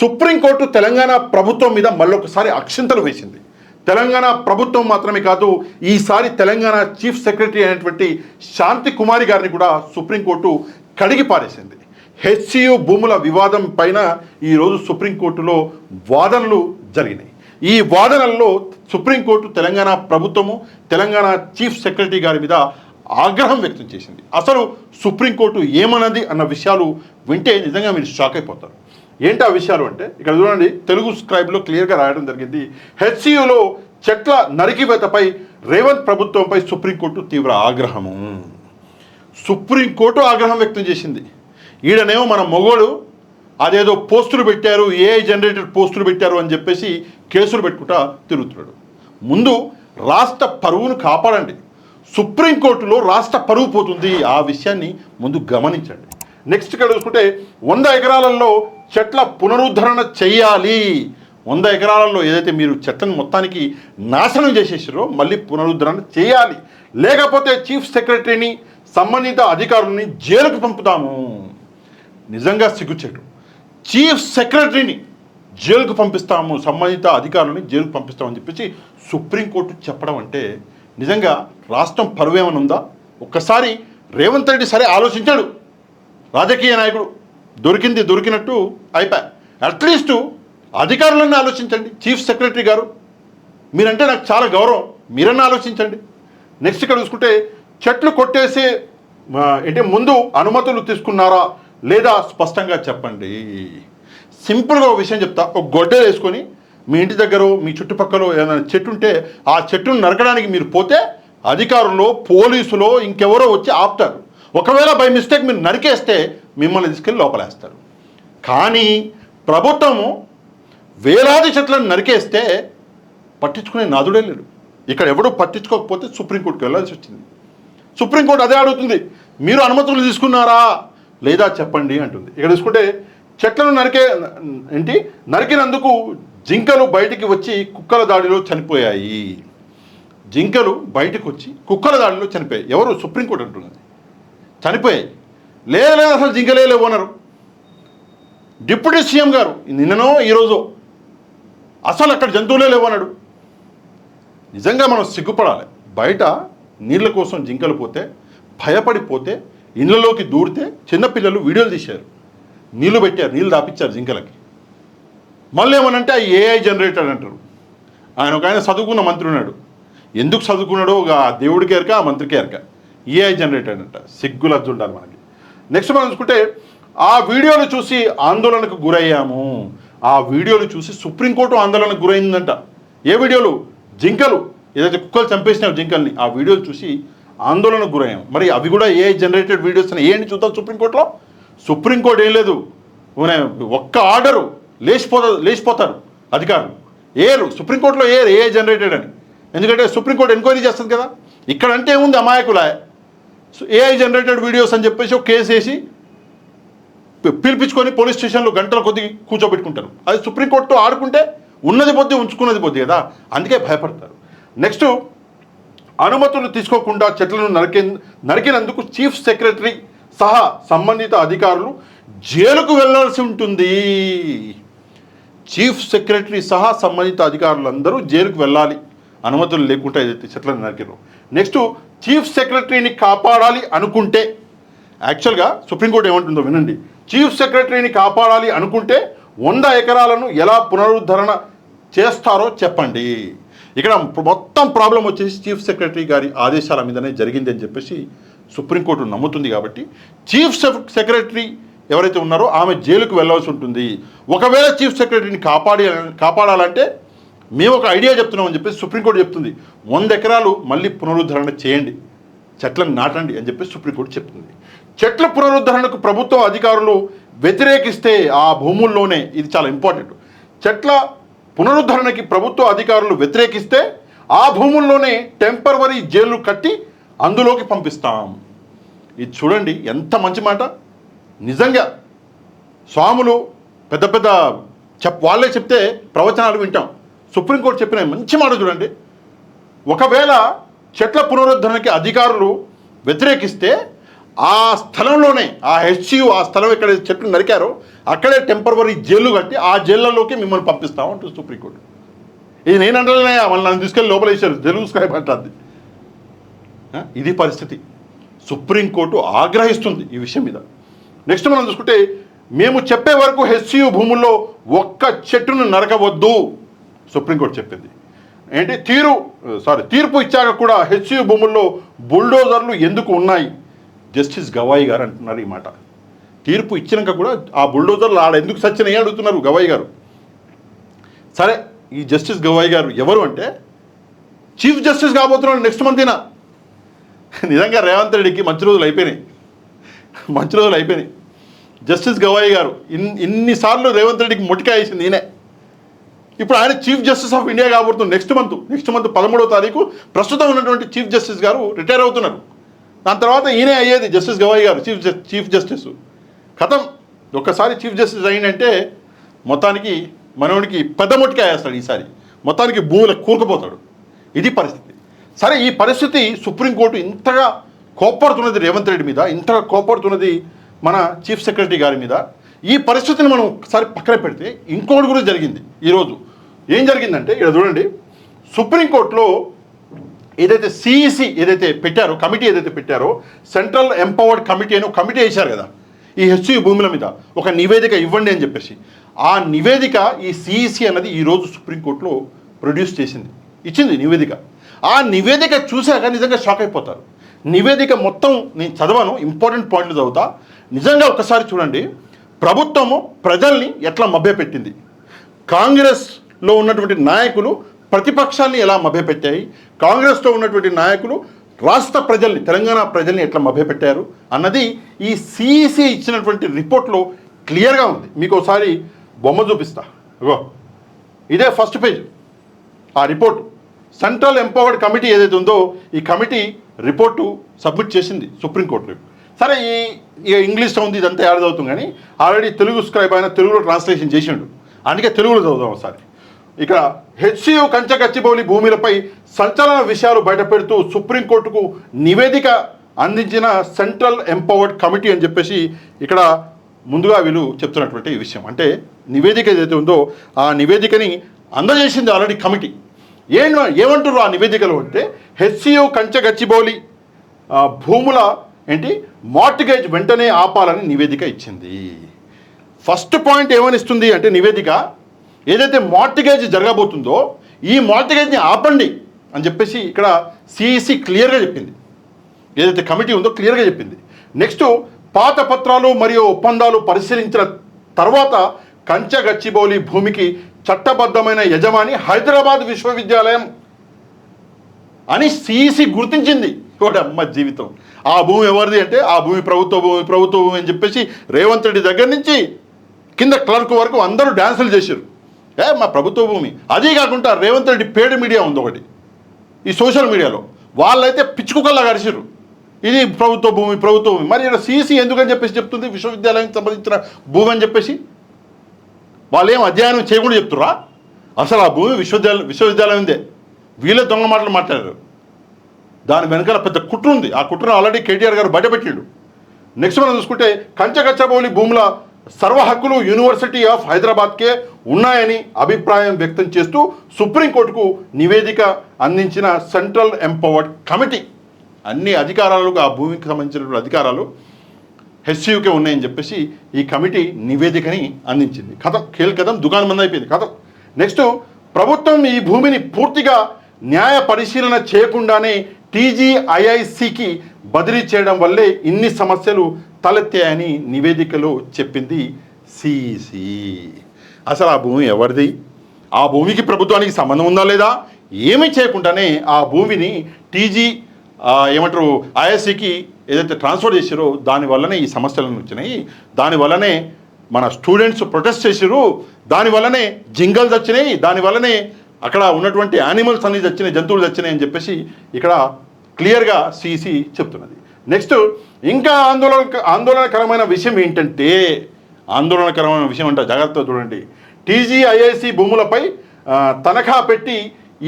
Supreme court Telangana ప్రభుత్వం మీద మళ్ళొకసారి అక్షింతలు వేసింది. తెలంగాణ ప్రభుత్వం మాత్రమే కాదు, ఈసారి తెలంగాణ చీఫ్ సెక్రటరీ అయినటువంటి శాంతి కుమారి గారిని కూడా సుప్రీంకోర్టు కడిగి పారేసింది. హెచ్సియు భూముల వివాదం పైన ఈరోజు సుప్రీంకోర్టులో వాదనలు జరిగినాయి. ఈ వాదనల్లో సుప్రీంకోర్టు తెలంగాణ ప్రభుత్వము, తెలంగాణ చీఫ్ సెక్రటరీ గారి మీద ఆగ్రహం వ్యక్తం చేసింది. అసలు సుప్రీంకోర్టు ఏమన్నది అన్న విషయాలు వింటే నిజంగా మీరు షాక్ అయిపోతారు. ఏంటి ఆ విషయాలు అంటే, ఇక్కడ చూడండి, తెలుగు స్క్రైబ్లో క్లియర్గా రాయడం జరిగింది. హెచ్సియులో చెట్ల నరికివేతపై రేవంత్ ప్రభుత్వంపై సుప్రీంకోర్టు తీవ్ర ఆగ్రహము. సుప్రీంకోర్టు ఆగ్రహం వ్యక్తం చేసింది. ఈడనేమో మన మొగోడు అదేదో పోస్టులు పెట్టారు, ఏఐ జనరేటెడ్ పోస్టులు పెట్టారు అని చెప్పేసి కేసులు పెట్టుకుంటా తిరుగుతున్నాడు. ముందు రాష్ట్ర పరువును కాపాడండి. సుప్రీంకోర్టులో రాష్ట్ర పరువు పోతుంది, ఆ విషయాన్ని ముందు గమనించండి. నెక్స్ట్ ఇక్కడ చూసుకుంటే 100 ఎకరాలలో చెట్ల పునరుద్ధరణ చేయాలి. 100 ఎకరాలలో ఏదైతే మీరు చెట్లను మొత్తానికి నాశనం చేసేసారో మళ్ళీ పునరుద్ధరణ చేయాలి, లేకపోతే చీఫ్ సెక్రటరీని సంబంధిత అధికారులని జైలుకు పంపుతాము. నిజంగా సిగ్గుచేటు. చీఫ్ సెక్రటరీని జైలుకు పంపిస్తాము, సంబంధిత అధికారులని జైలుకు పంపిస్తామని చెప్పేసి సుప్రీంకోర్టు చెప్పడం అంటే నిజంగా రాష్ట్రం పరువు ఏమైనా ఉందా? ఒక్కసారి రేవంత్ రెడ్డి సరే ఆలోచించాడు, రాజకీయ నాయకుడు, దొరికింది దొరికినట్టు అయిపోయా. అట్లీస్ట్ అధికారులను ఆలోచించండి. చీఫ్ సెక్రటరీ గారు మీరంటే నాకు చాలా గౌరవం, మీరన్నా ఆలోచించండి. నెక్స్ట్ ఇక్కడ చూసుకుంటే చెట్లు కొట్టేసే అంటే ముందు అనుమతులు తీసుకున్నారా లేదా స్పష్టంగా చెప్పండి. సింపుల్గా ఒక విషయం చెప్తా. ఒక గొడ్డలు వేసుకొని మీ ఇంటి దగ్గర మీ చుట్టుపక్కల ఏదైనా చెట్టు ఉంటే ఆ చెట్టును నరకడానికి మీరు పోతే అధికారులు, పోలీసులో ఇంకెవరో వచ్చి ఆపుతారు. ఒకవేళ బై మిస్టేక్ మీరు నరికేస్తే మిమ్మల్ని తీసుకెళ్ళి లోపలేస్తారు. కానీ ప్రభుత్వము వేలాది చెట్లను నరికేస్తే పట్టించుకునే నాదుడే లేడు. ఇక్కడ ఎవడూ పట్టించుకోకపోతే సుప్రీంకోర్టుకి వెళ్ళాల్సి వచ్చింది. సుప్రీంకోర్టు అదే అడుగుతుంది, మీరు అనుమతులు తీసుకున్నారా లేదా చెప్పండి అంటుంది. ఇక్కడ చూసుకుంటే చెట్లను నరికినందుకు జింకలు బయటికి వచ్చి కుక్కల దాడిలో చనిపోయాయి. జింకలు బయటకు వచ్చి కుక్కల దాడిలో చనిపోయాయి. ఎవరు? సుప్రీంకోర్టు అంటున్నది. చనిపోయాయి. లేదు అసలు జింకలే లేవన్నారు డిప్యూటీ సీఎం గారు. నిన్ననో ఈరోజు అసలు అక్కడ జంతువులే లేవన్నాడు. నిజంగా మనం సిగ్గుపడాలి. బయట నీళ్ళ కోసం జింకలు పోతే భయపడిపోతే ఇళ్ళలోకి దూరితే చిన్నపిల్లలు వీడియోలు తీశారు, నీళ్లు పెట్టారు, నీళ్ళు దాపించారు జింకలకి. మళ్ళీ ఏమనంటే ఆ ఏఐ జనరేటర్ అంటారు. ఆయన చదువుకున్న మంత్రి ఉన్నాడు. ఎందుకు చదువుకున్నాడో ఆ దేవుడికి ఎరక, ఆ మంత్రికి ఎరక. ఏఐ జనరేటర్ అంట. సిగ్గులజ్జు ఉండాలి మనకి. నెక్స్ట్ మనం చూసుకుంటే ఆ వీడియోలు చూసి ఆందోళనకు గురయ్యాము. ఆ వీడియోలు చూసి సుప్రీంకోర్టు ఆందోళనకు గురైందంట. ఏ వీడియోలు? జింకలు ఏదైతే కుక్కలు చంపేసినావు జింకల్ని, ఆ వీడియోలు చూసి ఆందోళనకు గురయ్యాము. మరి అవి కూడా ఏఐ జనరేటెడ్ వీడియోస్ అని ఏంటి చూద్దాం సుప్రీంకోర్టులో. సుప్రీంకోర్టు ఏం లేదు, ఒక్క ఆర్డరు లేచిపోతారు అధికారులు. ఏరు సుప్రీంకోర్టులో ఏఐ జనరేటెడ్ అని. ఎందుకంటే సుప్రీంకోర్టు ఎంక్వైరీ చేస్తుంది కదా. ఇక్కడ అంటే ఏముంది, అమాయకుల ఏఐ జనరేటెడ్ వీడియోస్ అని చెప్పేసి ఒక కేసు వేసి పిలిపించుకొని పోలీస్ స్టేషన్లో గంటల కొద్ది కూర్చోబెట్టుకుంటారు. అది సుప్రీంకోర్టుతో ఆడుకుంటే ఉన్నది పొద్దు ఉంచుకున్నది పొద్దు కదా, అందుకే భయపడతారు. నెక్స్ట్ అనుమతులు తీసుకోకుండా చెట్లను నరికినందుకు చీఫ్ సెక్రటరీ సహా సంబంధిత అధికారులు జైలుకు వెళ్లాల్సి ఉంటుంది. చీఫ్ సెక్రటరీ సహా సంబంధిత అధికారులందరూ జైలుకు వెళ్ళాలి, అనుమతులు లేకుండా ఏదైతే చెట్లను నరికిరో. నెక్స్ట్ చీఫ్ సెక్రటరీని కాపాడాలి అనుకుంటే, యాక్చువల్గా సుప్రీంకోర్టు ఏమంటుందో వినండి. చీఫ్ సెక్రటరీని కాపాడాలి అనుకుంటే 100 ఎకరాలను ఎలా పునరుద్ధరణ చేస్తారో చెప్పండి. ఇక్కడ మొత్తం ప్రాబ్లం వచ్చేసి చీఫ్ సెక్రటరీ గారి ఆదేశాల మీదనే జరిగింది అని చెప్పేసి సుప్రీంకోర్టు నమ్ముతుంది. కాబట్టి చీఫ్ సెక్రటరీ ఎవరైతే ఉన్నారో ఆమె జైలుకు వెళ్ళాల్సి ఉంటుంది. ఒకవేళ చీఫ్ సెక్రటరీని కాపాడాలంటే మేము ఒక ఐడియా చెప్తున్నామని చెప్పేసి సుప్రీంకోర్టు చెప్తుంది. 100 ఎకరాలు మళ్ళీ పునరుద్ధరణ చేయండి, చెట్లను నాటండి అని చెప్పేసి సుప్రీంకోర్టు చెప్తుంది. చెట్ల పునరుద్ధరణకు ప్రభుత్వ అధికారులు వ్యతిరేకిస్తే ఆ భూముల్లోనే, ఇది చాలా ఇంపార్టెంట్, చెట్ల పునరుద్ధరణకి ప్రభుత్వ అధికారులు వ్యతిరేకిస్తే ఆ భూముల్లోనే టెంపరవరీ జైలు కట్టి అందులోకి పంపిస్తాం. ఇది చూడండి ఎంత మంచి మాట. నిజంగా స్వాములు పెద్ద పెద్ద వాళ్ళే చెప్తే ప్రవచనాలు వింటాం. సుప్రీంకోర్టు చెప్పిన మంచి మాట చూడండి. ఒకవేళ చెట్ల పునరుద్ధరణకి అధికారులు వ్యతిరేకిస్తే ఆ స్థలంలోనే ఆ హెచ్సియు ఆ స్థలం ఎక్కడ చెట్లు నరికారో అక్కడే టెంపరవరీ జైలు కట్టి ఆ జైళ్ళలోకి మిమ్మల్ని పంపిస్తాం అంటుంది సుప్రీంకోర్టు. ఇది నేను అంటలేనే, వాళ్ళు నన్ను తీసుకెళ్ళి లోపల వేశారు, తెలుగు స్క్రైబ్ అంటుంది. ఇది పరిస్థితి. సుప్రీంకోర్టు ఆగ్రహిస్తుంది ఈ విషయం మీద. నెక్స్ట్ మనం చూసుకుంటే, మేము చెప్పే వరకు హెచ్సియు భూముల్లో ఒక్క చెట్టును నరకవద్దు సుప్రీంకోర్టు చెప్పింది. ఏంటి తీర్పు ఇచ్చాక కూడా హెచ్సియు భూముల్లో బుల్డోజర్లు ఎందుకు ఉన్నాయి? జస్టిస్ గవాయి గారు అంటున్నారు ఈ మాట. తీర్పు ఇచ్చినాక కూడా ఆ బుల్డోజర్లు ఆడ ఎందుకు సచ్చినాయి అడుగుతున్నారు గవాయి గారు. సరే, ఈ జస్టిస్ గవాయి గారు ఎవరు అంటే చీఫ్ జస్టిస్ కాబోతున్నాడు నెక్స్ట్ మంత్న. నిజంగా రేవంత్ రెడ్డికి మంచి రోజులు అయిపోయినాయి. జస్టిస్ గవాయి గారు ఇన్నిసార్లు రేవంత్ రెడ్డికి మొట్టికాయ వేసింది ఈయనే. ఇప్పుడు ఆయన చీఫ్ జస్టిస్ ఆఫ్ ఇండియా కాబోతుంది నెక్స్ట్ మంత్ 13వ తారీఖు. ప్రస్తుతం ఉన్నటువంటి చీఫ్ జస్టిస్ గారు రిటైర్ అవుతున్నారు. దాని తర్వాత ఈయనే అయ్యేది జస్టిస్ గవాయి గారు చీఫ్ జస్టిస్. కథం ఒక్కసారి చీఫ్ జస్టిస్ అయిందంటే మొత్తానికి మనోడికి పెద్ద మొట్టికాయ వేస్తాడు. ఈసారి మొత్తానికి భూములకు కూరుకుపోతాడు. ఇది పరిస్థితి. సరే, ఈ పరిస్థితి సుప్రీంకోర్టు ఇంతగా కోప్పడుతున్నది రేవంత్ రెడ్డి మీద, ఇంతగా కోప్పడుతున్నది మన చీఫ్ సెక్రటరీ గారి మీద. ఈ పరిస్థితిని మనం ఒకసారి పక్కన పెడితే ఇంకోటి కూడా జరిగింది ఈరోజు. ఏం జరిగిందంటే ఇక్కడ చూడండి, సుప్రీంకోర్టులో ఏదైతే సిఈసి పెట్టారో, కమిటీ ఏదైతే పెట్టారో, సెంట్రల్ ఎంపవర్డ్ కమిటీ అని ఒక కమిటీ వేశారు కదా ఈ హెచ్సియు భూముల మీద, ఒక నివేదిక ఇవ్వండి అని చెప్పేసి. ఆ నివేదిక ఈ సిఈసి అన్నది ఈరోజు సుప్రీంకోర్టులో ప్రొడ్యూస్ ఇచ్చింది నివేదిక. ఆ నివేదిక చూశాక నిజంగా షాక్ అయిపోతారు. నివేదిక మొత్తం నేను చదవను, ఇంపార్టెంట్ పాయింట్లు చదువుతా. నిజంగా ఒకసారి చూడండి, ప్రభుత్వము ప్రజల్ని ఎట్లా మభ్యపెట్టింది, కాంగ్రెస్లో ఉన్నటువంటి నాయకులు ప్రతిపక్షాన్ని ఎలా మభ్యపెట్టాయి, కాంగ్రెస్లో ఉన్నటువంటి నాయకులు రాష్ట్ర ప్రజల్ని, తెలంగాణ ప్రజల్ని ఎట్లా మభ్యపెట్టారు అన్నది ఈ సిఈసి ఇచ్చినటువంటి రిపోర్ట్లో క్లియర్గా ఉంది. మీకు ఒకసారి బొమ్మ చూపిస్తా. ఇదే ఫస్ట్ పేజ్ ఆ రిపోర్టు. సెంట్రల్ ఎంపవర్డ్ కమిటీ ఏదైతే ఉందో ఈ కమిటీ రిపోర్టు సబ్మిట్ చేసింది సుప్రీంకోర్టులో. సరే, ఈ ఇంగ్లీష్లో ఉంది, ఇదంతా యాడ్ అవుతుంది, కానీ ఆల్రెడీ తెలుగు స్క్రైబ్ అయినా తెలుగులో ట్రాన్స్లేషన్ చేసిండు, అందుకే తెలుగులో చదువుదాం ఒకసారి. ఇక హెచ్సియు కంచగచ్చిబౌలి భూములపై సంచలన విషయాలు బయటపెడుతూ సుప్రీంకోర్టుకు నివేదిక అందించిన సెంట్రల్ ఎంపవర్డ్ కమిటీ అని చెప్పేసి ఇక్కడ ముందుగా వీళ్ళు చెప్తున్నటువంటి విషయం. అంటే నివేదిక ఏదైతే ఉందో ఆ నివేదికని అందజేసింది ఆల్రెడీ కమిటీ. ఏమంటారు ఆ నివేదికలో అంటే, హెచ్సియు కంచగచ్చిబౌలి భూముల మార్టిగేజ్ వెంటనే ఆపాలని నివేదిక ఇచ్చింది. ఫస్ట్ పాయింట్ ఏమనిస్తుంది అంటే నివేదిక, ఏదైతే మార్టిగేజ్ జరగబోతుందో ఈ మార్టిగేజ్ని ఆపండి అని చెప్పేసి ఇక్కడ సిఈసి క్లియర్గా చెప్పింది. ఏదైతే కమిటీ ఉందో క్లియర్గా చెప్పింది. నెక్స్ట్, పాత పత్రాలు మరియు ఒప్పందాలు పరిశీలించిన తర్వాత కంచగచ్చిబౌలి భూమికి చట్టబద్ధమైన యజమాని హైదరాబాద్ విశ్వవిద్యాలయం అని సిఈసి గుర్తించింది. అమ్మ జీవితం. ఆ భూమి ఎవరిది అంటే ఆ భూమి ప్రభుత్వ భూమి అని చెప్పేసి రేవంత్ రెడ్డి దగ్గర నుంచి కింద క్లర్క్ వరకు అందరూ డ్యాన్సులు చేశారు. మా ప్రభుత్వ భూమి. అదే కాకుండా రేవంత్ రెడ్డి పేడ్ మీడియా ఉంది ఒకటి ఈ సోషల్ మీడియాలో, వాళ్ళైతే పిచ్చుకుకల్లా గడిచారు, ఇది ప్రభుత్వ భూమి. మరి ఇక్కడ సిఈసి ఎందుకని చెప్పేసి చెప్తుంది విశ్వవిద్యాలయానికి సంబంధించిన భూమి అని చెప్పేసి. వాళ్ళు ఏం అధ్యయనం చేయకుండా చెప్తురా? అసలు ఆ భూమి విశ్వవిద్యాలయందే. వీళ్ళే దొంగ మాటలు మాట్లాడారు. దాని వెనకాల పెద్ద కుట్ర ఉంది. ఆ కుట్రను ఆల్రెడీ కేటీఆర్ గారు బయటపెట్టిండు. నెక్స్ట్ మనం చూసుకుంటే, కంచగచ్చబౌలి భూముల సర్వ హక్కులు యూనివర్సిటీ ఆఫ్ హైదరాబాద్కే ఉన్నాయని అభిప్రాయం వ్యక్తం చేస్తూ సుప్రీంకోర్టుకు నివేదిక అందించిన సెంట్రల్ ఎంపవర్డ్ కమిటీ. అన్ని అధికారాలు, ఆ భూమికి సంబంధించినటువంటి అధికారాలు హెచ్సియుకే ఉన్నాయని చెప్పేసి ఈ కమిటీ నివేదికని అందించింది. కథం దుకాణం మంది అయిపోయింది కథం. నెక్స్ట్, ప్రభుత్వం ఈ భూమిని పూర్తిగా న్యాయ పరిశీలన చేయకుండానే టీజీఐఐసికి బదిలీ చేయడం వల్లే ఇన్ని సమస్యలు తలెత్తాయని నివేదికలో చెప్పింది సిఈసి. అసలు ఆ భూమి ఎవరిది, ఆ భూమికి ప్రభుత్వానికి సంబంధం ఉందా లేదా, ఏమీ చేయకుండానే ఆ భూమిని ఐఐసికి ఏదైతే ట్రాన్స్ఫర్ చేశారో దానివల్లనే ఈ సమస్యలను వచ్చినాయి. దానివల్లనే మన స్టూడెంట్స్ ప్రొటెస్ట్ చేశారు, దానివల్లనే జింగల్స్ వచ్చినాయి, దానివల్లనే అక్కడ ఉన్నటువంటి యానిమల్స్ అన్ని చచ్చినాయి, జంతువులు చచ్చినాయి అని చెప్పేసి ఇక్కడ క్లియర్గా సిసి చెప్తున్నది. నెక్స్ట్, ఇంకా ఆందోళనకరమైన విషయం ఏంటంటే, ఆందోళనకరమైన విషయం అంటే జాగ్రత్తగా చూడండి. టీజీఐఐసి భూములపై తనఖా పెట్టి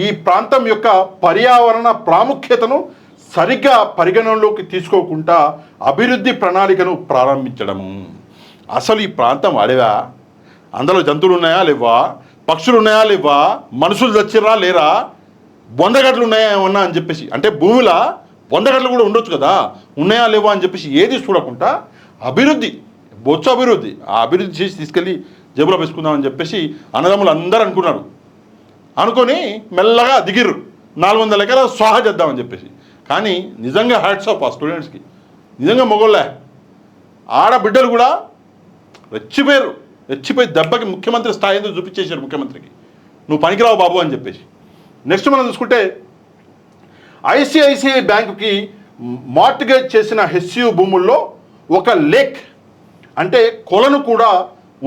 ఈ ప్రాంతం యొక్క పర్యావరణ ప్రాముఖ్యతను సరిగ్గా పరిగణనలోకి తీసుకోకుండా అభివృద్ధి ప్రణాళికను ప్రారంభించడము. అసలు ఈ ప్రాంతం అడవా? అందులో జంతువులు ఉన్నాయా లేవా? పక్షులు ఉన్నాయా లేవా? మనుషులు చచ్చిర్రా లేరా? బొందగడ్లు ఉన్నాయా ఏమన్నా అని చెప్పేసి, అంటే భూమిలో బొందగడ్లు కూడా ఉండొచ్చు కదా, ఉన్నాయా లేవా అని చెప్పేసి ఏది చూడకుండా అభివృద్ధి, బొచ్చు అభివృద్ధి, ఆ అభివృద్ధి చేసి తీసుకెళ్ళి జేబులో వేసుకుందామని చెప్పేసి అన్నదమ్ములు అందరూ అనుకున్నారు. అనుకొని మెల్లగా దిగిర్రు 400 ఎకరాలు స్వాహా చేద్దామని చెప్పేసి. కానీ నిజంగా హ్యాట్స్ ఆఫ్ ఆ స్టూడెంట్స్కి, నిజంగా మొగోళ్ళే. ఆడబిడ్డలు కూడా రెచ్చిపోయి దెబ్బకి ముఖ్యమంత్రి స్థాయితో చూపించేశారు ముఖ్యమంత్రికి, నువ్వు పనికిరావు బాబు అని చెప్పేసి. నెక్స్ట్ మనం చూసుకుంటే ఐసిఐసిఐ బ్యాంకుకి మార్టిగేజ్ చేసిన హెచ్సియు భూముల్లో ఒక లేక్ అంటే కొలను కూడా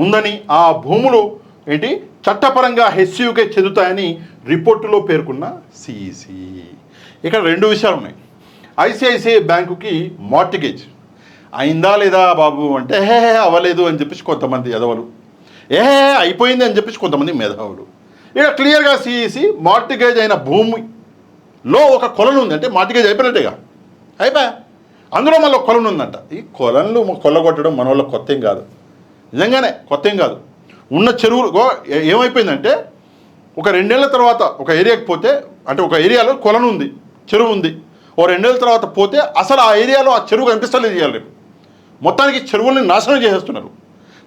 ఉందని, ఆ భూములు ఏంటి చట్టపరంగా హెచ్సియుకే చెందుతాయని రిపోర్టులో పేర్కొన్న సిఈసి. ఇక్కడ 2 విషయాలు ఉన్నాయి. ఐసిఐసిఐ బ్యాంకుకి మార్టిగేజ్ అయిందా లేదా బాబు అంటే అవ్వలేదు అని చెప్పేసి కొంతమంది ఎదవలు, అయిపోయింది అని చెప్పేసి కొంతమంది మేధావులు. ఇక క్లియర్గా సిఈసి మార్టిగేజ్ అయిన భూమిలో ఒక కొలను ఉంది అంటే మార్టిగేజ్ అయిపోయినట్టేగా, అయిపోయా, అందులో మళ్ళీ కొలను ఉందంట. ఈ కొలన్లు కొల్లగొట్టడం మన వాళ్ళ కొత్త ఏం కాదు, నిజంగానే కొత్త ఏం కాదు. ఉన్న చెరువులు ఏమైపోయిందంటే ఒక 2 ఏళ్ల తర్వాత ఒక ఏరియాకి పోతే, అంటే ఒక ఏరియాలో కొలను ఉంది, చెరువు ఉంది, ఓ 2 ఏళ్ళ తర్వాత పోతే అసలు ఆ ఏరియాలో ఆ చెరువు కనిపిస్తలేదు. ఇవ్వాలి రేపు మొత్తానికి చెరువుల్ని నాశనం చేసేస్తున్నారు.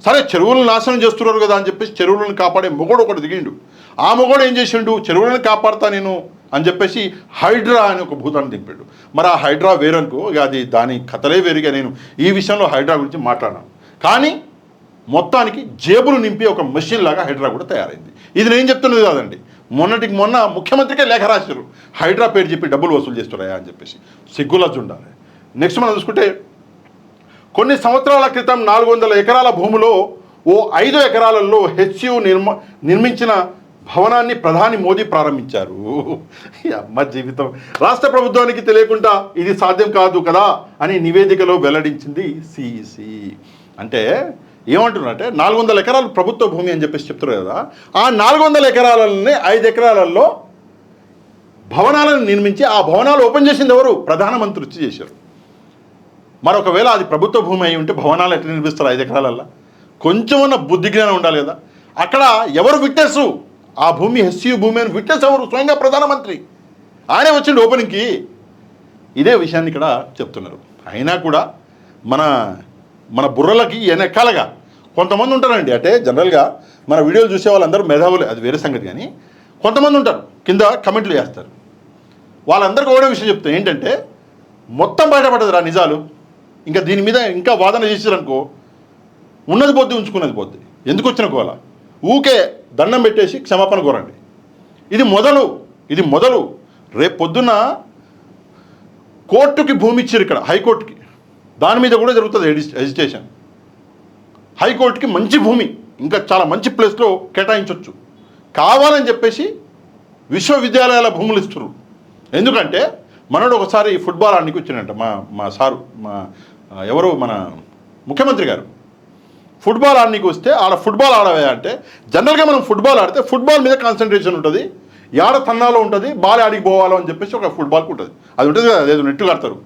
సరే చెరువులను నాశనం చేస్తున్నారు కదా అని చెప్పేసి చెరువులను కాపాడే మొగోడు ఒకటి దిగిండు. ఆ మొగోడు ఏం చేసిండు, చెరువులను కాపాడుతా నేను అని చెప్పేసి హైడ్రా అని ఒక భూతాన్ని దింపాడు. మరి ఆ హైడ్రా వేరనుకో, అది దాని కథలే వేరుగా. నేను ఈ విషయంలో హైడ్రా గురించి మాట్లాడాను. కానీ మొత్తానికి జేబులు నింపి ఒక మెషిన్ లాగా హైడ్రా కూడా తయారైంది. ఇది నేను చెప్తున్నది కాదండి, మొన్నటికి మొన్న ముఖ్యమంత్రికే లేఖ రాశారు, హైడ్రా పేరు చెప్పి డబ్బులు వసూలు చేస్తున్నాయా అని చెప్పేసి. సిగ్గులజ్జు ఉండాలి. నెక్స్ట్ మనం చూసుకుంటే కొన్ని సంవత్సరాల క్రితం 400 ఎకరాల భూమిలో ఓ 5 ఎకరాలలో హెచ్సియు నిర్మించిన భవనాన్ని ప్రధాని మోదీ ప్రారంభించారు. అమ్మ జీవితం, రాష్ట్ర ప్రభుత్వానికి తెలియకుండా ఇది సాధ్యం కాదు కదా అని నివేదికలో వెల్లడించింది సిఈసి. అంటే ఏమంటున్నారంటే 400 ఎకరాలు ప్రభుత్వ భూమి అని చెప్పేసి చెప్తున్నారు కదా, ఆ 400 ఎకరాలని 5 ఎకరాలలో భవనాలను నిర్మించి ఆ భవనాలు ఓపెన్ చేసింది ఎవరు? ప్రధానమంత్రి వచ్చి చేశారు. మరొకవేళ అది ప్రభుత్వ భూమి అయి ఉంటే భవనాలు ఎట్లా నిర్మిస్తారు 5 ఎకరాలల్లో? కొంచెమన్నా బుద్ధి జ్ఞానం ఉండాలి కదా. అక్కడ ఎవరు విట్నెస్? ఆ భూమి హెచ్సియు భూమి అని విట్నెస్ ఎవరు? స్వయంగా ప్రధానమంత్రి. ఆయనే వచ్చిండు ఓపెనింగ్కి. ఇదే విషయాన్ని ఇక్కడ చెప్తున్నారు. అయినా కూడా మన బుర్రలకి వెనకాలగా కొంతమంది ఉంటారండి. అంటే జనరల్గా మన వీడియోలు చూసే వాళ్ళందరూ మేధావులే, అది వేరే సంగతి. కానీ కొంతమంది ఉంటారు కింద కమెంట్లు చేస్తారు. వాళ్ళందరికీ ఒకటే విషయం చెప్తాను ఏంటంటే, మొత్తం బయటపడదురా నిజాలు, ఇంకా దీని మీద ఇంకా వాదన చేసారనుకో ఉన్నది పోద్ది ఉంచుకున్నది పోద్ది, ఎందుకు వచ్చిన కోల ఊకే దండం పెట్టేసి క్షమాపణ కోరండి. ఇది మొదలు రేపు పొద్దున్న కోర్టుకి భూమి ఇచ్చారు, ఇక్కడ హైకోర్టుకి, దాని మీద కూడా జరుగుతుంది ఎజిటేషన్. హైకోర్టుకి మంచి భూమి, ఇంకా చాలా మంచి ప్లేస్లో కేటాయించవచ్చు. కావాలని చెప్పేసి విశ్వవిద్యాలయాల భూములు ఇస్తున్నారు. ఎందుకంటే మనోడు ఒకసారి ఫుట్బాల్ ఆడడానికి వచ్చిందంట, మా సారు, ఎవరు మన ముఖ్యమంత్రి గారు ఫుట్బాల్ ఆడడానికి వస్తే ఆడ ఫుట్బాల్ ఆడవే అంటే, జనరల్గా మనం ఫుట్బాల్ ఆడితే ఫుట్బాల్ మీద కాన్సన్ట్రేషన్ ఉంటుంది, యాడ తన్నాలో ఉంటుంది, బాల్ ఆడికి పోవాలో అని చెప్పేసి ఒక ఫుట్బాల్కి ఉంటుంది, అది ఉంటుంది కదా, అదేదో నెట్టు కడతారు.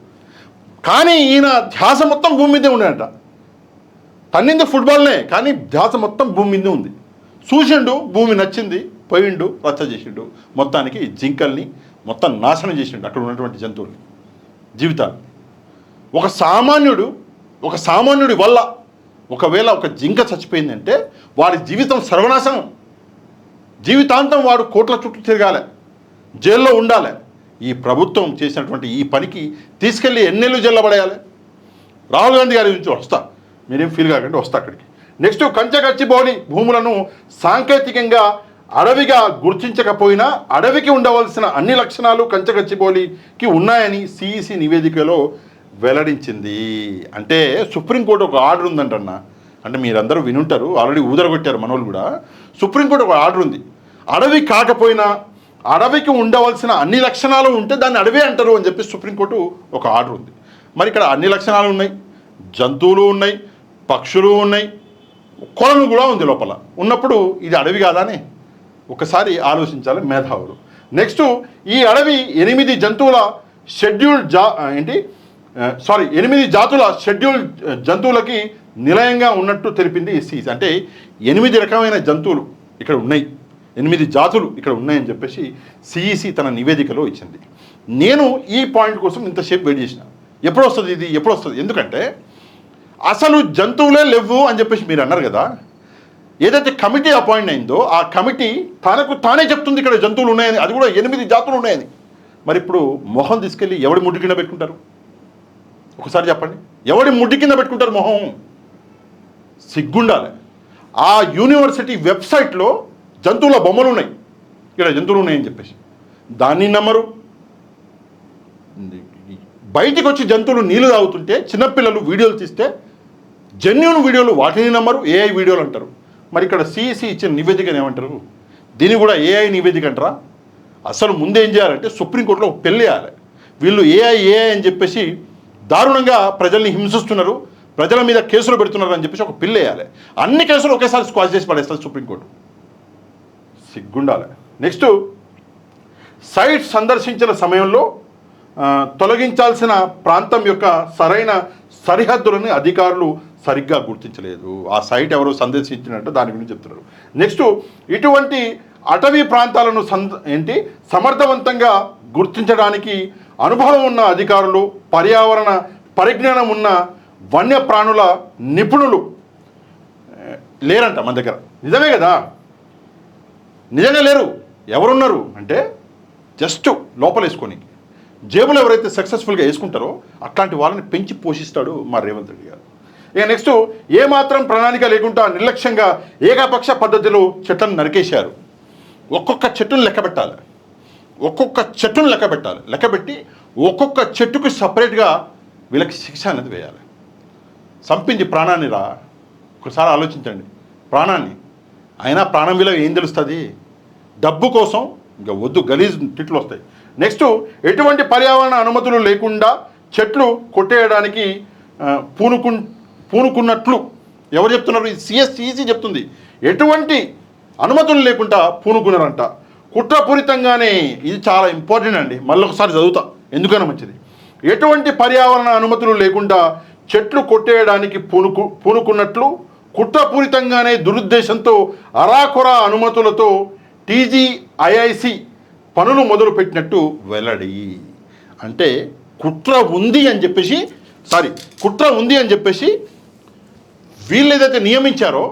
కానీ ఈయన ధ్యాస మొత్తం భూమి మీదే ఉండేట. తన్నింది ఫుట్బాల్నే, కానీ ధ్యాస మొత్తం భూమి మీదే ఉంది. చూసిండు, భూమి నచ్చింది, పోయిండు, రచ్చ చేసిండు, మొత్తానికి జింకల్ని మొత్తం నాశనం చేసిండు, అక్కడ ఉన్నటువంటి జంతువుల్ని జీవితాలు. ఒక సామాన్యుడి వల్ల ఒకవేళ ఒక జింక చచ్చిపోయిందంటే వాడి జీవితం సర్వనాశనం. జీవితాంతం వాడు కోట్ల చుట్టూ తిరగాలి, జైల్లో ఉండాలి. ఈ ప్రభుత్వం చేసినటువంటి ఈ పనికి తీసుకెళ్ళి ఎన్నేళ్ళు జైల్లో పడేయాలి. రాహుల్ గాంధీ గారి గురించి వస్తా, మీరేం ఫీల్ కాకండి, వస్తా అక్కడికి. నెక్స్ట్, కంచగచ్చిబౌలి భూములను సాంకేతికంగా అడవిగా గుర్తించకపోయినా అడవికి ఉండవలసిన అన్ని లక్షణాలు కంచగచ్చిబౌలికి ఉన్నాయని సిఈసి నివేదికలో వెల్లడించింది. అంటే సుప్రీంకోర్టు ఒక ఆర్డర్ ఉందంటన్నా, అంటే మీరందరూ వినుంటారు, ఆల్రెడీ ఊదరగొట్టారు మనోళ్ళు కూడా. సుప్రీంకోర్టు ఒక ఆర్డర్ ఉంది, అడవి కాకపోయినా అడవికి ఉండవలసిన అన్ని లక్షణాలు ఉంటే దాన్ని అడవి అంటారు అని చెప్పి సుప్రీంకోర్టు ఒక ఆర్డర్ ఉంది. మరి ఇక్కడ అన్ని లక్షణాలు ఉన్నాయి, జంతువులు ఉన్నాయి, పక్షులు ఉన్నాయి, కొలను కూడా ఉంది లోపల. ఉన్నప్పుడు ఇది అడవి కాదానే ఒకసారి ఆలోచించాలి మేధావులు. నెక్స్ట్, ఈ అడవి 8 జంతువుల షెడ్యూల్డ్ సారీ 8 జాతుల షెడ్యూల్డ్ జంతువులకి నిలయంగా ఉన్నట్టు తెలిపింది సిఇసి. అంటే 8 రకమైన జంతువులు ఇక్కడ ఉన్నాయి, 8 జాతులు ఇక్కడ ఉన్నాయని చెప్పేసి సిఇసి తన నివేదికలో ఇచ్చింది. నేను ఈ పాయింట్ కోసం ఇంతసేపు వెయిట్ చేసిన, ఎప్పుడు వస్తుంది ఇది, ఎప్పుడు వస్తుంది. ఎందుకంటే అసలు జంతువులే లేవు అని చెప్పేసి మీరు అన్నారు కదా. ఏదైతే కమిటీ అపాయింట్ అయిందో ఆ కమిటీ తనకు తానే చెప్తుంది ఇక్కడ జంతువులు ఉన్నాయని, అది కూడా 8 జాతులు ఉన్నాయని. మరి ఇప్పుడు మొహం తీసుకెళ్ళి ఎవడి ముడ్డి కింద పెట్టుకుంటారు? ఒకసారి చెప్పండి, ఎవడి ముడ్డి కింద పెట్టుకుంటారు మొహం? సిగ్గుండాలి. ఆ యూనివర్సిటీ వెబ్సైట్లో జంతువుల బొమ్మలు ఉన్నాయి, ఇక్కడ జంతువులు ఉన్నాయని చెప్పేసి దాన్ని నమ్మరు. బయటికి వచ్చి జంతువులు నీళ్ళు తాగుతుంటే చిన్నపిల్లలు వీడియోలు తీస్తే జెన్యూన్ వీడియోలు వాటిని నమ్మరు, ఏఐ వీడియోలు అంటారు. మరి ఇక్కడ సిఇసి ఇచ్చిన నివేదికను ఏమంటారు? దీన్ని కూడా ఏఐ నివేదిక అంటారా? అసలు ముందేం చేయాలంటే సుప్రీంకోర్టులో ఒక పెళ్ళి వేయాలి. వీళ్ళు ఏఐ అని చెప్పేసి దారుణంగా ప్రజల్ని హింసిస్తున్నారు, ప్రజల మీద కేసులు పెడుతున్నారు అని చెప్పేసి ఒక పిల్లి వేయాలి. అన్ని కేసులు ఒకేసారి స్క్వాష్ చేసి పడేస్తారు సుప్రీంకోర్టు. సిగ్గుండాలి. నెక్స్ట్, సైట్ సందర్శించిన సమయంలో తొలగించాల్సిన ప్రాంతం యొక్క సరైన సరిహద్దులని అధికారులు సరిగ్గా గుర్తించలేదు. ఆ సైట్ ఎవరో సందర్శించినట్టు దాని గురించి చెప్తున్నారు. నెక్స్ట్, ఇటువంటి అటవీ ప్రాంతాలను సమర్థవంతంగా గుర్తించడానికి అనుభవం ఉన్న అధికారులు, పర్యావరణ పరిజ్ఞానం ఉన్న వన్యప్రాణుల నిపుణులు లేరంట మన దగ్గర. నిజమే కదా, నిజంగా లేరు. ఎవరున్నారు అంటే జస్ట్ లోపలేసుకొని జేబులు ఎవరైతే సక్సెస్ఫుల్గా వేసుకుంటారో అట్లాంటి వాళ్ళని పెంచి పోషిస్తాడు మా రేవంత్ రెడ్డి గారు. ఇక నెక్స్ట్, ఏమాత్రం ప్రణాళిక లేకుండా నిర్లక్ష్యంగా ఏకపక్ష పద్ధతిలో చెట్లను నరికేశారు. ఒక్కొక్క చెట్టును లెక్క పెట్టాలి, లెక్కబెట్టి ఒక్కొక్క చెట్టుకు సపరేట్గా వీళ్ళకి శిక్ష అనేది వేయాలి. సంపించి ప్రాణాన్ని రా, ఒకసారి ఆలోచించండి. ప్రాణాన్ని అయినా ప్రాణం విలువ ఏం తెలుస్తుంది? డబ్బు కోసం ఇంకా వద్దు, గలీజ్ తిట్లు వస్తాయి. నెక్స్ట్, ఎటువంటి పర్యావరణ అనుమతులు లేకుండా చెట్లు కొట్టేయడానికి పూనుకున్నట్లు ఎవరు చెప్తున్నారు? సిఇసి చెప్తుంది. ఎటువంటి అనుమతులు లేకుండా పూనుకున్నారంట. కుట్రపూరితంగానే, ఇది చాలా ఇంపార్టెంట్ అండి, మళ్ళీ ఒకసారి చదువుతా ఎందుకన్నా మంచిది. ఎటువంటి పర్యావరణ అనుమతులు లేకుండా చెట్లు కొట్టేయడానికి పూనుకున్నట్లు కుట్రపూరితంగానే దురుద్దేశంతో అరాకొరా అనుమతులతో టీజీఐఐసి పనులు మొదలుపెట్టినట్టు వెల్లడి. అంటే కుట్ర ఉంది అని చెప్పేసి వీళ్ళు ఏదైతే నియమించారో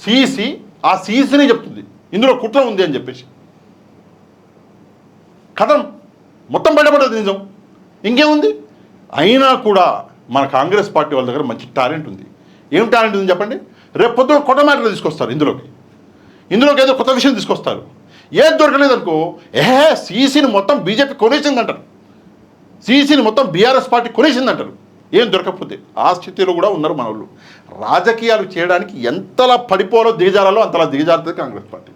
సిఇసి, ఆ సిఇసినే చెప్తుంది ఇందులో కుట్ర ఉంది అని చెప్పేసి. కథం మొత్తం బయటపడదు నిజం, ఇంకేముంది. అయినా కూడా మన కాంగ్రెస్ పార్టీ వాళ్ళ దగ్గర మంచి టాలెంట్ ఉంది. ఏం టాలెంట్ ఉంది చెప్పండి? రేపు పొద్దున కొత్త మ్యాటర్ తీసుకొస్తారు, ఇందులోకి ఏదో కొత్త విషయం తీసుకొస్తారు. ఏది దొరకలేదు అనుకో, సిఇసిని మొత్తం బీజేపీ కొనేసిందంటారు, సిఇసిని మొత్తం బీఆర్ఎస్ పార్టీ కొనేసిందంటారు. ఏం దొరకకపోతే ఆ స్థితిలో కూడా ఉన్నారు మన వాళ్ళు. రాజకీయాలు చేయడానికి ఎంతలా పడిపోవాలో దిగజారాలో అంతలా దిగజారుతుంది కాంగ్రెస్ పార్టీ.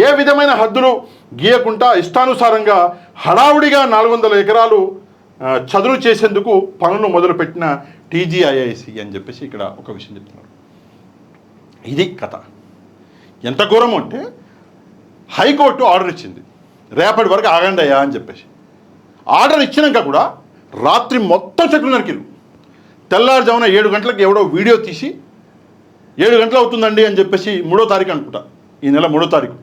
ఏ విధమైన హద్దులు గీయకుండా ఇష్టానుసారంగా హడావుడిగా 400 ఎకరాలు చదును చేసేందుకు పనులు మొదలుపెట్టిన టీజీఐఐసి అని చెప్పేసి ఇక్కడ ఒక విషయం చెప్తున్నారు. ఇది కథ. ఎంత ఘోరం అంటే హైకోర్టు ఆర్డర్ ఇచ్చింది, రేపటి వరకు ఆగండి అయ్యా అని చెప్పేసి. ఆర్డర్ ఇచ్చినాక కూడా రాత్రి మొత్తం చెట్లు నరికిరు. తెల్లారుజామున 7 గంటలకు ఎవడో వీడియో తీసి 7 గంటలు అవుతుందండి అని చెప్పేసి 3వ తారీఖు అనుకుంటా, ఈ నెల 3వ తారీఖు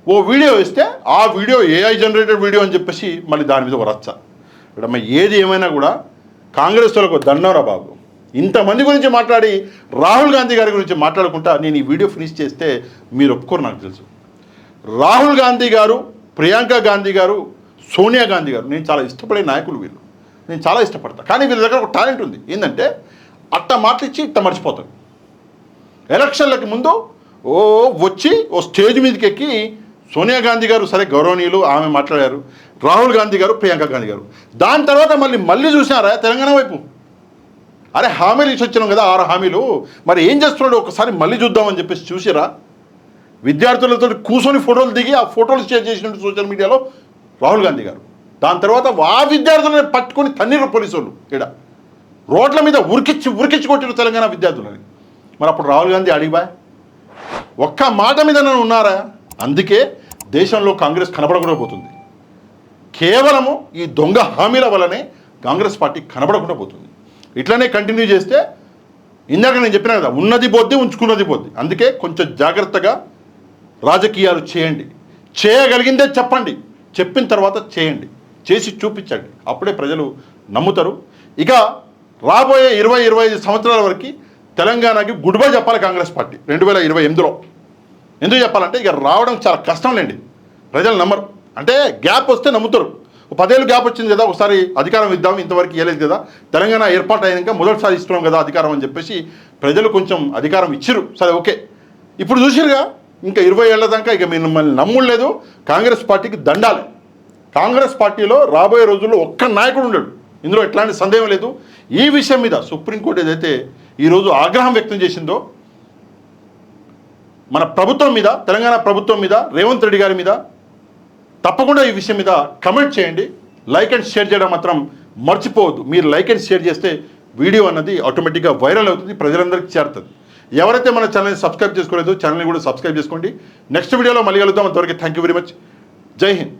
ఓ వీడియో వేస్తే ఆ వీడియో ఏఐ జనరేటెడ్ వీడియో అని చెప్పేసి మళ్ళీ దాని మీద రచ్చ. ఇక్కడ ఏది ఏమైనా కూడా కాంగ్రెస్ వాళ్ళకు దండంరా బాబు. ఇంతమంది గురించి మాట్లాడి రాహుల్ గాంధీ గారి గురించి మాట్లాడుకుంటా నేను ఈ వీడియో ఫినిష్ చేస్తే మీరు ఒప్పుకోరు నాకు తెలుసు. రాహుల్ గాంధీ గారు, ప్రియాంక గాంధీ గారు, సోనియా గాంధీ గారు నేను చాలా ఇష్టపడే నాయకులు వీళ్ళు, నేను చాలా ఇష్టపడతా. కానీ వీళ్ళ దగ్గర ఒక టాలెంట్ ఉంది, ఏంటంటే అట్ట మాట్లాడిచ్చి ఇట్ట మర్చిపోతారు. ఎలక్షన్లకి ముందు వచ్చి స్టేజ్ మీదకి ఎక్కి సోనియా గాంధీ గారు సరే గౌరవనీయులు, ఆమె మాట్లాడారు, రాహుల్ గాంధీ గారు, ప్రియాంక గాంధీ గారు. దాని తర్వాత మళ్ళీ చూసినారా తెలంగాణ వైపు, అరే హామీలు ఇచ్చి వచ్చినాం కదా 6 హామీలు, మరి ఏం చేస్తున్నాడు ఒకసారి మళ్ళీ చూద్దామని చెప్పేసి చూసిరా. విద్యార్థులతో కూర్చొని ఫోటోలు దిగి ఆ ఫోటోలు షేర్ చేసినట్టు సోషల్ మీడియాలో రాహుల్ గాంధీ గారు. దాని తర్వాత ఆ విద్యార్థులను పట్టుకొని తన్నీరు పోలీసు వాళ్ళు ఇక్కడ రోడ్ల మీద ఉరికిచ్చి కొట్టిన తెలంగాణ విద్యార్థులని. మరి అప్పుడు రాహుల్ గాంధీ అడిగిబా ఒక్క మాట మీద ఉన్నారా? అందుకే దేశంలో కాంగ్రెస్ కనపడకుండా పోతుంది. కేవలము ఈ దొంగ హామీల వల్లనే కాంగ్రెస్ పార్టీ కనబడకుండా పోతుంది. ఇట్లనే కంటిన్యూ చేస్తే ఇందాక నేను చెప్పినా కదా, ఉన్నది పోద్ది ఉంచుకున్నది పోద్ది. అందుకే కొంచెం జాగ్రత్తగా రాజకీయాలు చేయండి. చేయగలిగిందే చెప్పండి, చెప్పిన తర్వాత చేయండి, చేసి చూపించండి. అప్పుడే ప్రజలు నమ్ముతారు. ఇక రాబోయే 20-25 సంవత్సరాల వరకు తెలంగాణకి గుడ్ బై చెప్పాలి కాంగ్రెస్ పార్టీ 2028లో. ఎందుకు చెప్పాలంటే ఇక రావడం చాలా కష్టం లేండి, ప్రజలు నమ్మరు. అంటే గ్యాప్ వస్తే నమ్ముతారు. 10 ఏళ్ళు గ్యాప్ వచ్చింది కదా, ఒకసారి అధికారం ఇద్దాం, ఇంతవరకు ఇవ్వలేదు కదా, తెలంగాణ ఏర్పాటు అయినాక మొదటిసారి ఇస్తున్నాం కదా అధికారం అని చెప్పేసి ప్రజలు కొంచెం అధికారం ఇచ్చిరు. సరే ఓకే, ఇప్పుడు చూసిరుగా, ఇంకా 20 ఏళ్ల దాకా ఇక మిమ్మల్ని నమ్ములేదు. కాంగ్రెస్ పార్టీకి దండాలి. కాంగ్రెస్ పార్టీలో రాబోయే రోజుల్లో ఒక్క నాయకుడు ఉండడు, ఇందులో ఎట్లాంటి సందేహం లేదు. ఈ విషయం మీద సుప్రీంకోర్టు ఏదైతే ఈరోజు ఆగ్రహం వ్యక్తం చేసిందో మన ప్రభుత్వం మీద, తెలంగాణ ప్రభుత్వం మీద, రేవంత్ రెడ్డి గారి మీద, తప్పకుండా ఈ విషయం మీద కమెంట్ చేయండి. లైక్ అండ్ షేర్ చేయడం మాత్రం మర్చిపోవద్దు. మీరు లైక్ అండ్ షేర్ చేస్తే వీడియో అన్నది ఆటోమేటిక్గా వైరల్ అవుతుంది, ప్రజలందరికీ చేరుతుంది. ఎవరైతే మన ఛానల్ని సబ్స్క్రైబ్ చేసుకోలేదో ఛానల్ని కూడా సబ్స్క్రైబ్ చేసుకోండి. నెక్స్ట్ వీడియోలో మళ్ళీ కలుద్దాం. అంతవరకు థ్యాంక్ యూ వెరీ మచ్. జై హింద్.